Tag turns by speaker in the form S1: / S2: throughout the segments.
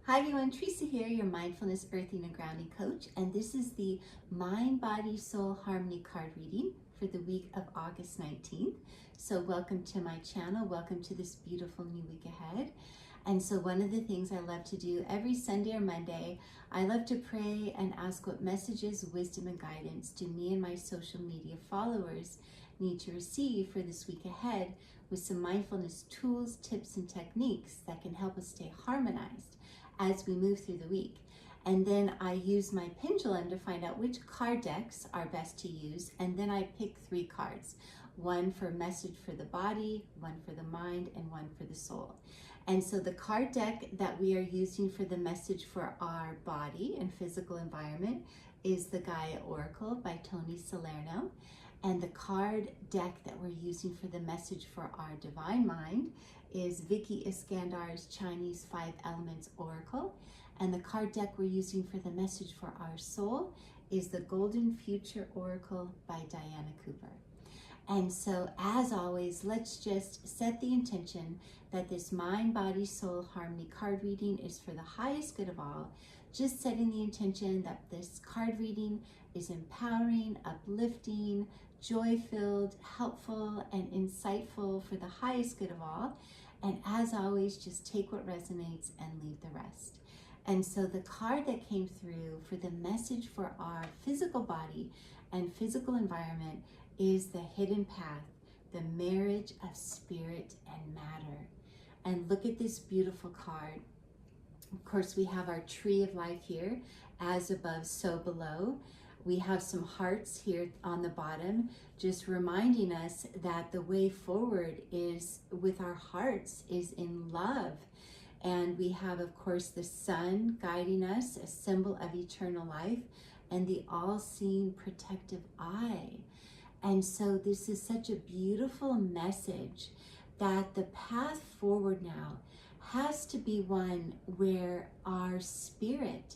S1: Hi everyone, Teresa here, your Mindfulness Earthing and Grounding Coach, and this is the Mind, Body, Soul Harmony card reading for the week of August 19th. So welcome to my channel, welcome to this beautiful new week ahead. And so one of the things I love to do every Sunday or Monday, I love to pray and ask what messages, wisdom, and guidance do me and my social media followers need to receive for this week ahead, with some mindfulness tools, tips, and techniques that can help us stay harmonized as we move through the week. And then I use my pendulum to find out which card decks are best to use, and then I pick 3 cards. One for message for the body, one for the mind, and one for the soul. And so the card deck that we are using for the message for our body and physical environment is the Gaia Oracle by Toni Salerno. And the card deck that we're using for the message for our divine mind is Vicki Iskandar's Chinese 5 Elements Oracle. And the card deck we're using for the message for our soul is the Golden Future Oracle by Diana Cooper. And so, as always, let's just set the intention that this mind, body, soul harmony card reading is for the highest good of all. Just setting the intention that this card reading is empowering, uplifting, joy-filled, helpful, and insightful for the highest good of all. And as always, just take what resonates and leave the rest. And so the card that came through for the message for our physical body and physical environment is the hidden path, the marriage of spirit and matter. And look at this beautiful card. Of course, we have our tree of life here, as above, so below. We have some hearts here on the bottom, just reminding us that the way forward is with our hearts, is in love. And we have, of course, the sun guiding us, a symbol of eternal life, and the all-seeing protective eye. And so this is such a beautiful message that the path forward now has to be one where our spirit,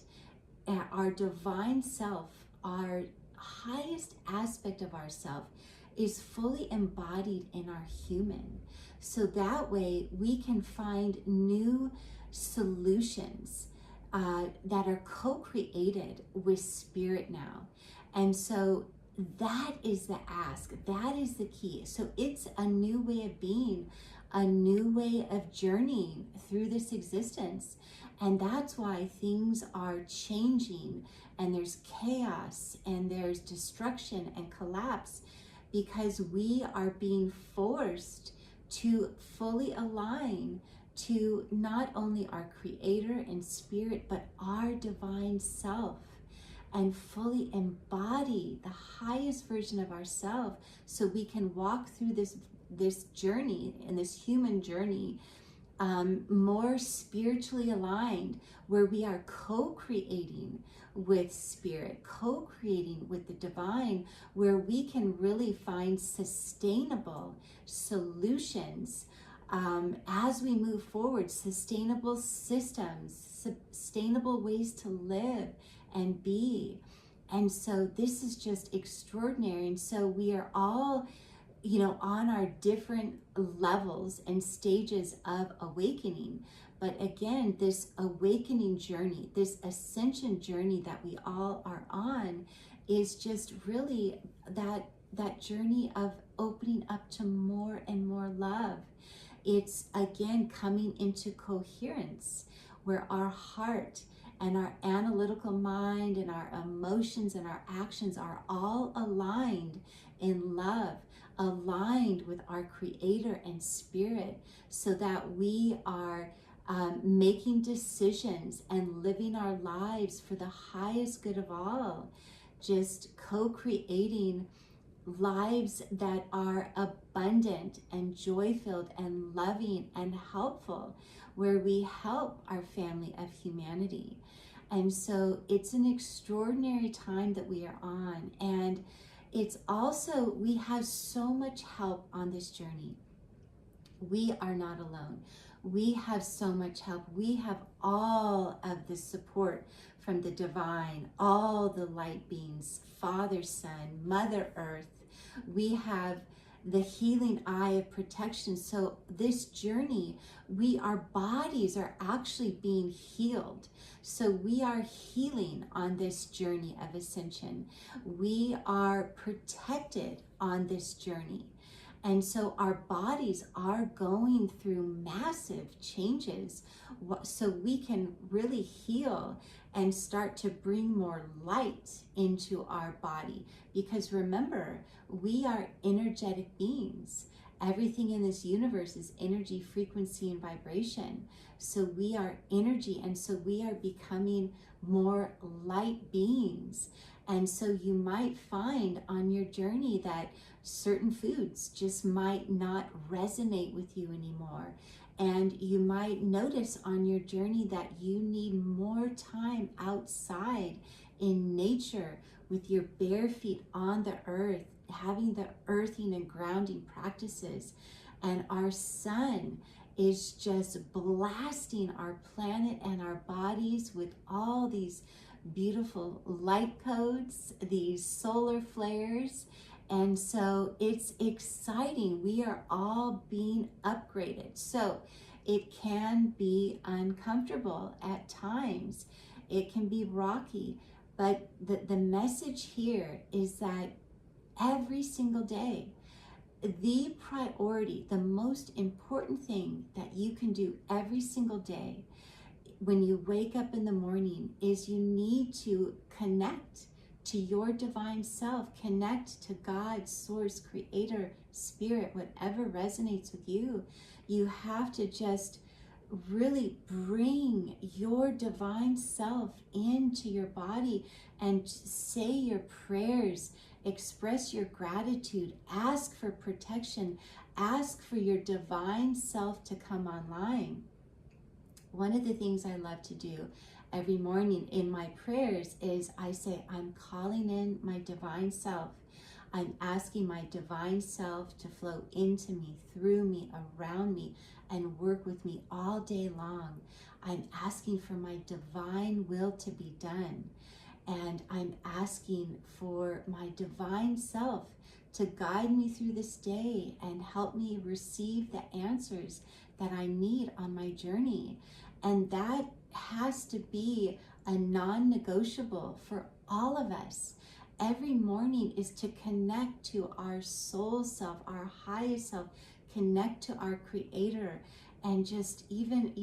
S1: our divine self, our highest aspect of ourself is fully embodied in our human. So that way we can find new solutions that are co-created with spirit now. And so that is the ask, that is the key. So it's a new way of being, a new way of journeying through this existence. And that's why things are changing, and there's chaos, and there's destruction and collapse, because we are being forced to fully align to not only our creator and spirit, but our divine self, and fully embody the highest version of ourselves, so we can walk through this journey, and this human journey, more spiritually aligned, where we are co-creating with spirit, co-creating with the divine, where we can really find sustainable solutions as we move forward, sustainable systems, sustainable ways to live and be. And so this is just extraordinary. And so we are all, on our different levels and stages of awakening. But again, this awakening journey, this ascension journey that we all are on, is just really that journey of opening up to more and more love. It's again coming into coherence, where our heart and our analytical mind and our emotions and our actions are all aligned in love, aligned with our creator and spirit, so that we are making decisions and living our lives for the highest good of all, just co-creating lives that are abundant and joy-filled and loving and helpful, where we help our family of humanity. And so it's an extraordinary time that we are on. And it's also, we have so much help on this journey. We are not alone. We have so much help. We have all of the support from the divine, all the light beings, Father, Son, Mother Earth. We have the healing eye of protection. So this journey, our bodies are actually being healed. So we are healing on this journey of ascension. We are protected on this journey. And so our bodies are going through massive changes so we can really heal and start to bring more light into our body. Because remember, we are energetic beings. Everything in this universe is energy, frequency, and vibration. So we are energy, and so we are becoming more light beings. And so you might find on your journey that certain foods just might not resonate with you anymore. And you might notice on your journey that you need more time outside in nature with your bare feet on the earth, having the earthing and grounding practices. And our sun is just blasting our planet and our bodies with all these beautiful light codes, these solar flares. And so it's exciting. We are all being upgraded. So it can be uncomfortable at times. It can be rocky. But the message here is that every single day, the priority, the most important thing that you can do every single day when you wake up in the morning is you need to connect to your divine self, connect to God, source, creator, spirit, whatever resonates with you. You have to just really bring your divine self into your body and say your prayers, express your gratitude, ask for protection, ask for your divine self to come online. One of the things I love to do every morning in my prayers is I say, I'm calling in my divine self. I'm asking my divine self to flow into me, through me, around me, and work with me all day long. I'm asking for my divine will to be done. And I'm asking for my divine self to guide me through this day and help me receive the answers that I need on my journey. And that has to be a non-negotiable for all of us. Every morning is to connect to our soul self, our highest self, connect to our creator, and just even,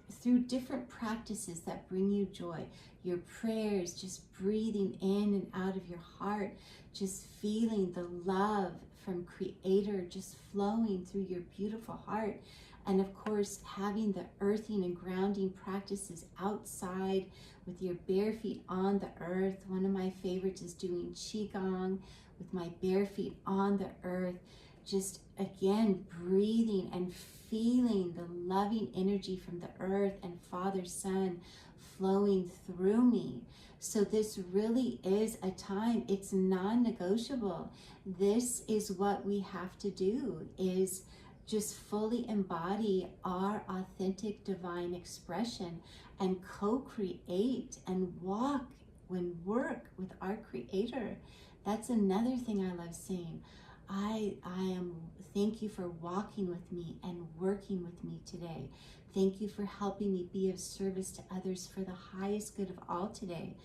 S1: through different practices that bring you joy, your prayers, just breathing in and out of your heart, just feeling the love from creator just flowing through your beautiful heart. And of course, having the earthing and grounding practices outside with your bare feet on the earth. One of my favorites is doing Qi Gong with my bare feet on the earth. Just again, breathing and feeling the loving energy from the earth and Father, Son flowing through me. So this really is a time, it's non-negotiable. This is what we have to do, is just fully embody our authentic divine expression and co-create and walk and work with our creator. That's another thing I love saying. Thank you for walking with me and working with me today. Thank you for helping me be of service to others for the highest good of all today.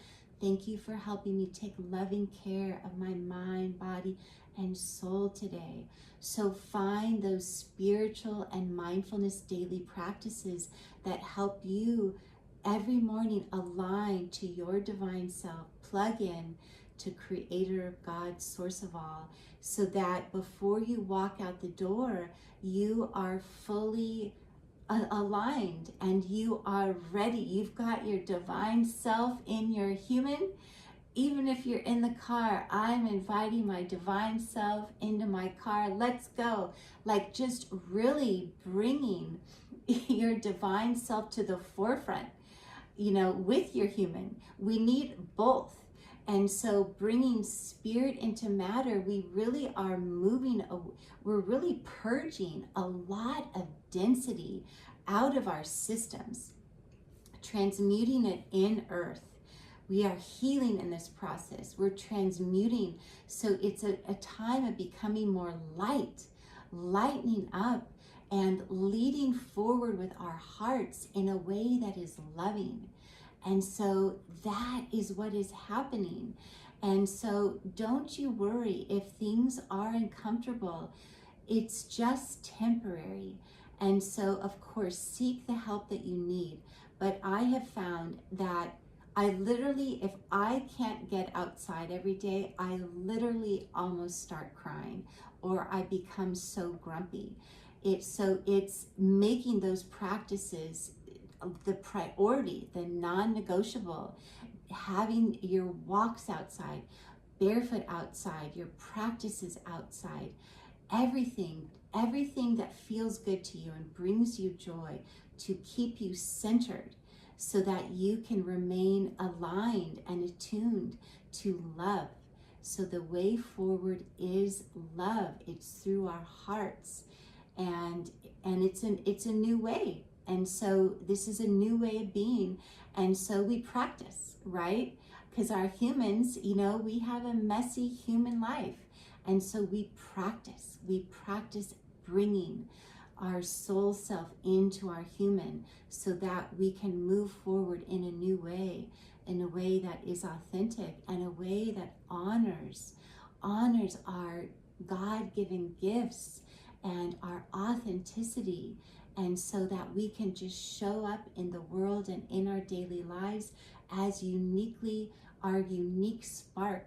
S1: Thank you for helping me take loving care of my mind, body, and soul today. So find those spiritual and mindfulness daily practices that help you every morning align to your divine self, plug in to Creator, God, source of all, so that before you walk out the door, you are fully aligned and you are ready. You've got your divine self in your human. Even if you're in the car, I'm inviting my divine self into my car. Let's go. Like just really bringing your divine self to the forefront, with your human. We need both. And so bringing spirit into matter, we really are we're really purging a lot of density out of our systems, transmuting it in earth. We are healing in this process. We're transmuting. So it's a time of becoming more light, lightening up, and leading forward with our hearts in a way that is loving. And so that is what is happening. And so don't you worry if things are uncomfortable. It's just temporary. And so, of course, seek the help that you need. But I have found that I literally, if I can't get outside every day, I literally almost start crying, or I become so grumpy. It's making those practices the priority, the non-negotiable, having your walks outside, barefoot outside, your practices outside, everything that feels good to you and brings you joy to keep you centered so that you can remain aligned and attuned to love. So the way forward is love. It's through our hearts, and it's a new way. And so this is a new way of being. And so we practice, right? Because our humans, we have a messy human life. And so we practice bringing our soul self into our human so that we can move forward in a new way, in a way that is authentic and a way that honors our God-given gifts and our authenticity. And so that we can just show up in the world and in our daily lives as uniquely our unique spark,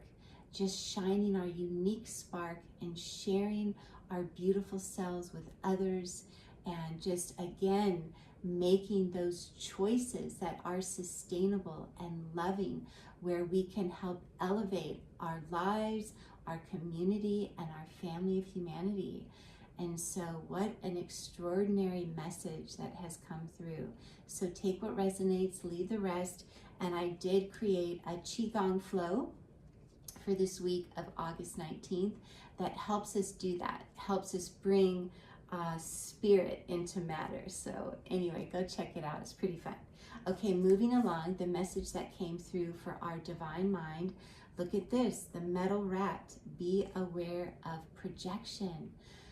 S1: just shining our unique spark and sharing our beautiful selves with others, and just again making those choices that are sustainable and loving, where we can help elevate our lives, our community, and our family of humanity. And so what an extraordinary message that has come through. So take what resonates, leave the rest. And I did create a Qi Gong flow for this week of August 19th that helps us do that, helps us bring spirit into matter. So anyway, go check it out. It's pretty fun. Okay, moving along, the message that came through for our divine mind. Look at this, the metal rat. Be aware of projection.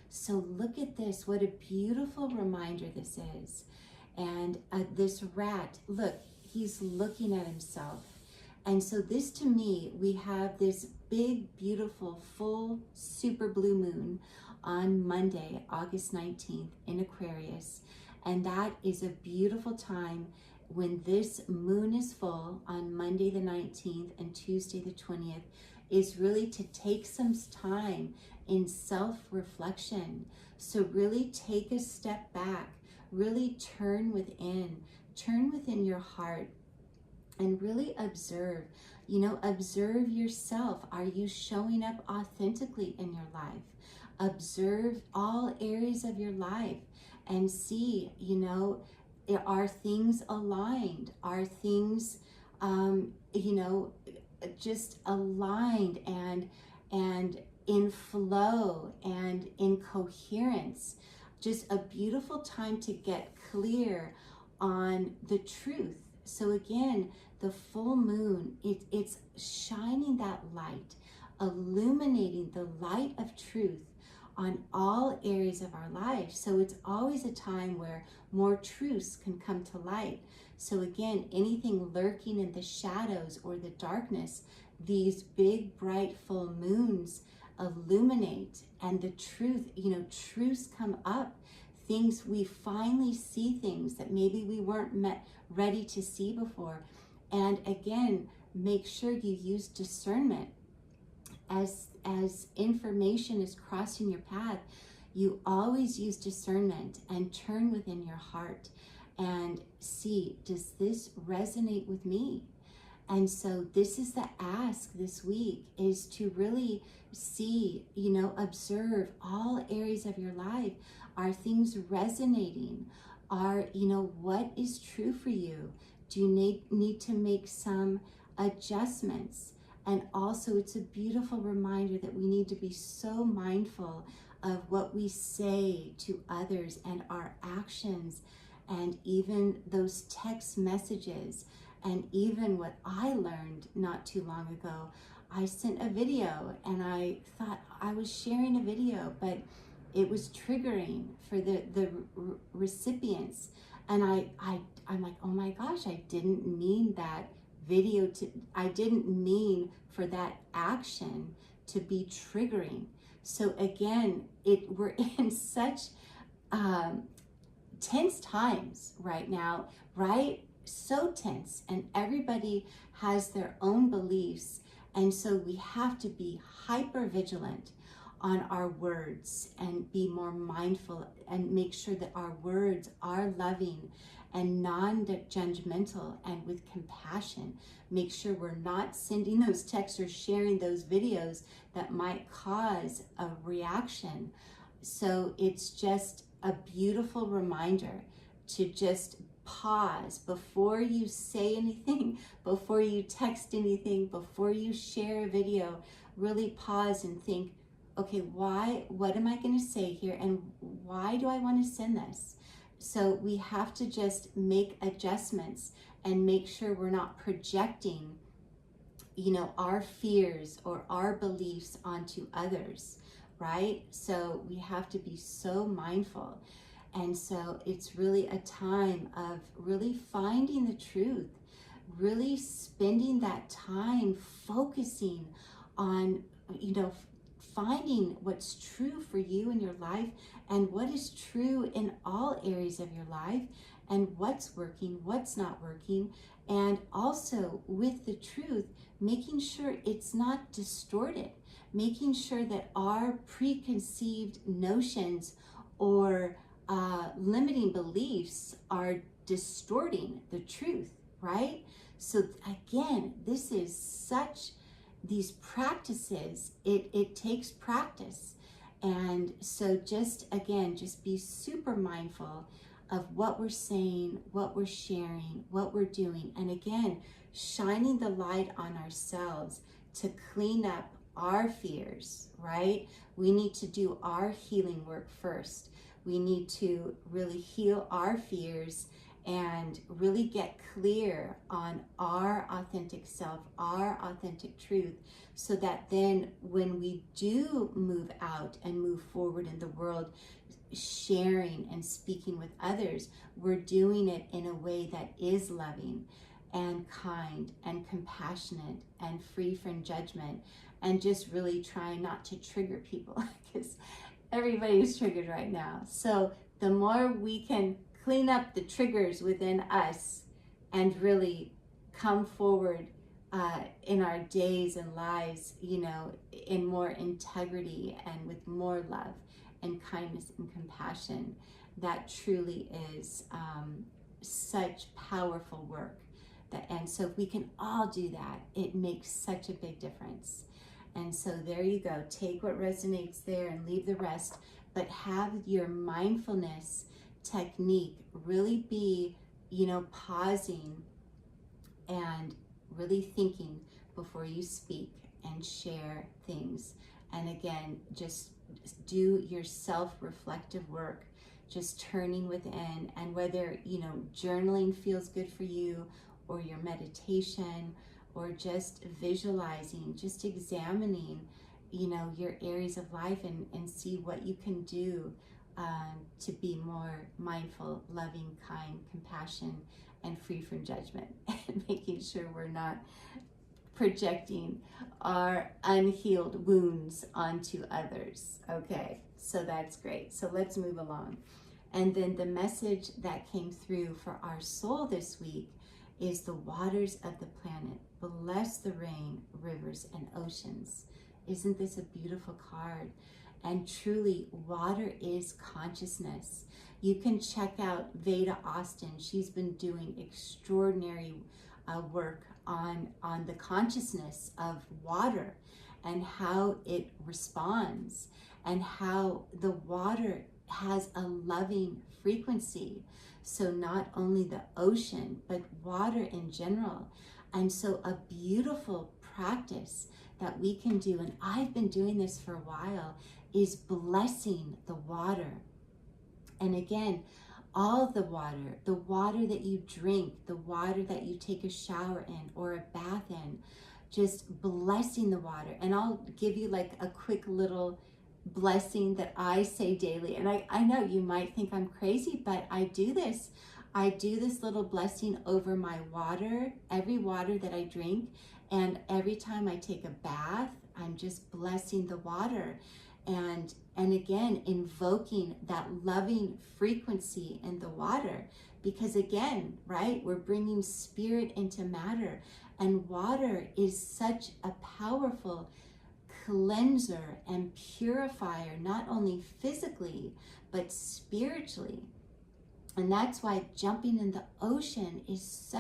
S1: So look at this, what a beautiful reminder this is. And this rat, look, he's looking at himself. And so this, to me, we have this big, beautiful, full, super blue moon on Monday, August 19th in Aquarius. And that is a beautiful time when this moon is full on Monday the 19th and Tuesday the 20th, is really to take some time in self-reflection. So really take a step back, really turn within your heart, and really observe, observe yourself. Are you showing up authentically in your life? Observe all areas of your life and see, are things aligned? Are things, just aligned and in flow and in coherence? Just a beautiful time to get clear on the truth. So again, the full moon, it's shining that light, illuminating the light of truth on all areas of our life. So it's always a time where more truths can come to light. So again, anything lurking in the shadows or the darkness, these big, bright, full moons illuminate, and the truth, truths come up. Things, we finally see things that maybe we weren't ready to see before. And again, make sure you use discernment. As information is crossing your path, you always use discernment and turn within your heart and see, does this resonate with me? And so this is the ask this week, is to really see, observe all areas of your life. Are things resonating? What is true for you? Do you need to make some adjustments? And also, it's a beautiful reminder that we need to be so mindful of what we say to others and our actions, and even those text messages And even what I learned not too long ago, I sent a video and I thought I was sharing a video, but it was triggering for the recipients. And I'm like, oh my gosh, I didn't mean that video I didn't mean for that action to be triggering. So again, we're in such tense times right now, right? So tense, and everybody has their own beliefs. And so we have to be hyper vigilant on our words and be more mindful and make sure that our words are loving and non-judgmental and with compassion. Make sure we're not sending those texts or sharing those videos that might cause a reaction. So it's just a beautiful reminder to just pause before you say anything, before you text anything, before you share a video. Really pause and think, okay, what am I going to say here, and why do I want to send this? So we have to just make adjustments and make sure we're not projecting, our fears or our beliefs onto others, right? So we have to be so mindful. And so it's really a time of really finding the truth, really spending that time focusing on, finding what's true for you in your life and what is true in all areas of your life and what's working, what's not working. And also with the truth, making sure it's not distorted, making sure that our preconceived notions or limiting beliefs are distorting the truth, right? So again, this is these practices, it takes practice. And so just be super mindful of what we're saying, what we're sharing, what we're doing. And again, shining the light on ourselves to clean up our fears, right? We need to do our healing work first. We need to really heal our fears and really get clear on our authentic self, our authentic truth, so that then when we do move out and move forward in the world, sharing and speaking with others, we're doing it in a way that is loving and kind and compassionate and free from judgment, and just really trying not to trigger people because everybody's triggered right now. So the more we can clean up the triggers within us and really come forward in our days and lives, in more integrity and with more love and kindness and compassion, that truly is such powerful work. And so if we can all do that, it makes such a big difference. And so there you go. Take what resonates there and leave the rest, but have your mindfulness technique really be, pausing and really thinking before you speak and share things. And again, just do your self-reflective work, just turning within, and whether, journaling feels good for you, or your meditation, or just visualizing, just examining, your areas of life and see what you can do to be more mindful, loving, kind, compassion, and free from judgment, and making sure we're not projecting our unhealed wounds onto others. Okay, so that's great. So let's move along. And then the message that came through for our soul this week is the waters of the planet. Bless the rain, rivers, and oceans. Isn't this a beautiful card? And truly, water is consciousness. You can check out Veda Austin. She's been doing extraordinary work on the consciousness of water and how it responds, and how the water has a loving frequency. So not only the ocean, but water in general. And so a beautiful practice that we can do, and I've been doing this for a while, is blessing the water. And again, all the water that you drink, the water that you take a shower in or a bath in, just blessing the water. And I'll give you like a quick little blessing that I say daily. And I know you might think I'm crazy, but I do this. I do this little blessing over my water, every water that I drink. And every time I take a bath, I'm just blessing the water. And again, invoking that loving frequency in the water. Because again, right, we're bringing spirit into matter. And water is such a powerful cleanser and purifier, not only physically, but spiritually. And that's why jumping in the ocean is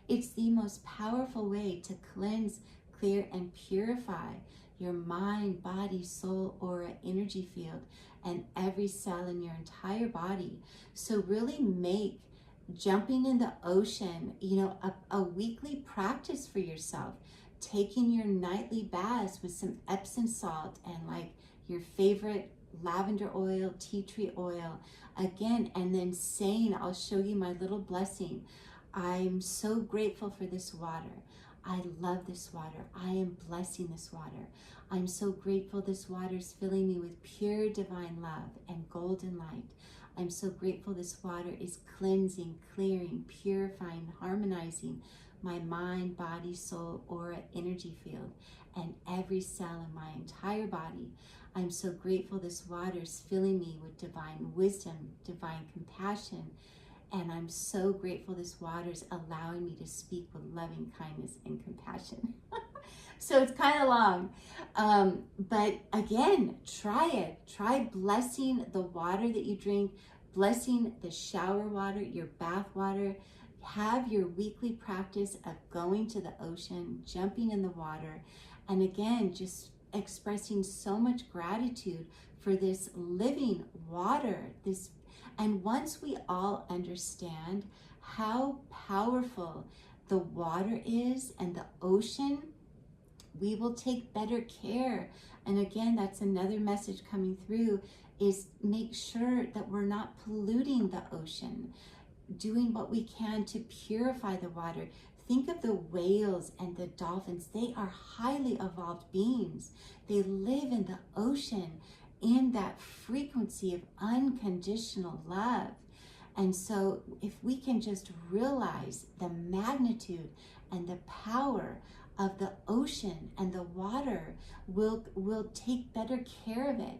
S1: it's the most powerful way to cleanse, clear, and purify your mind, body, soul, aura, energy field, and every cell in your entire body. So really make jumping in the ocean, a weekly practice for yourself. Taking your nightly baths with some Epsom salt and like your favorite lavender oil, tea tree oil, again, and then saying, I'll show you my little blessing. I'm so grateful for this water. I love this water. I am blessing this water. I'm so grateful this water is filling me with pure divine love and golden light. I'm so grateful this water is cleansing, clearing, purifying, harmonizing my mind, body, soul, aura, energy field, and every cell in my entire body. I'm so grateful this water is filling me with divine wisdom, divine compassion, and I'm so grateful this water is allowing me to speak with loving kindness and compassion. So it's kind of long, but again, try it. Try blessing the water that you drink, blessing the shower water, your bath water. Have your weekly practice of going to the ocean, jumping in the water, and again, just expressing so much gratitude for this living water. And once we all understand how powerful the water is and the ocean, we will take better care. And again, that's another message coming through, is make sure that we're not polluting the ocean, doing what we can to purify the water. Think of the whales and the dolphins. They are highly evolved beings. They live in the ocean in that frequency of unconditional love. And so if we can just realize the magnitude and the power of the ocean and the water, we'll take better care of it.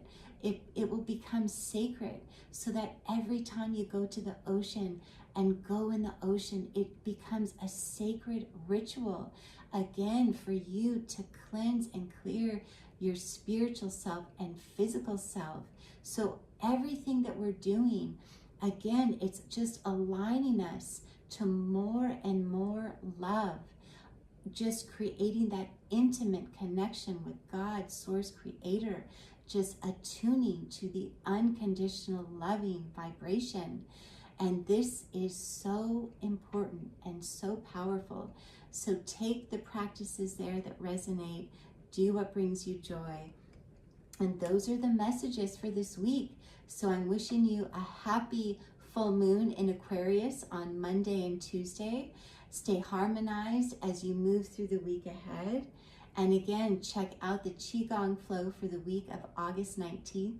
S1: It will become sacred, so that every time you go to the ocean and go in the ocean, it becomes a sacred ritual, again, for you to cleanse and clear your spiritual self and physical self. So everything that we're doing, again, it's just aligning us to more and more love, just creating that intimate connection with God, source, creator, just attuning to the unconditional loving vibration. And this is so important and so powerful. So take the practices there that resonate, do what brings you joy. And those are the messages for this week. So I'm wishing you a happy full moon in Aquarius on Monday and Tuesday. Stay harmonized as you move through the week ahead. And again, check out the Qi Gong flow for the week of August 19th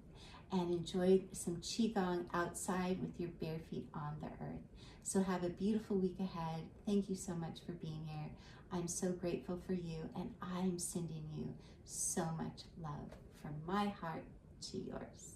S1: and enjoy some Qi Gong outside with your bare feet on the earth. So have a beautiful week ahead. Thank you so much for being here. I'm so grateful for you, and I'm sending you so much love from my heart to yours.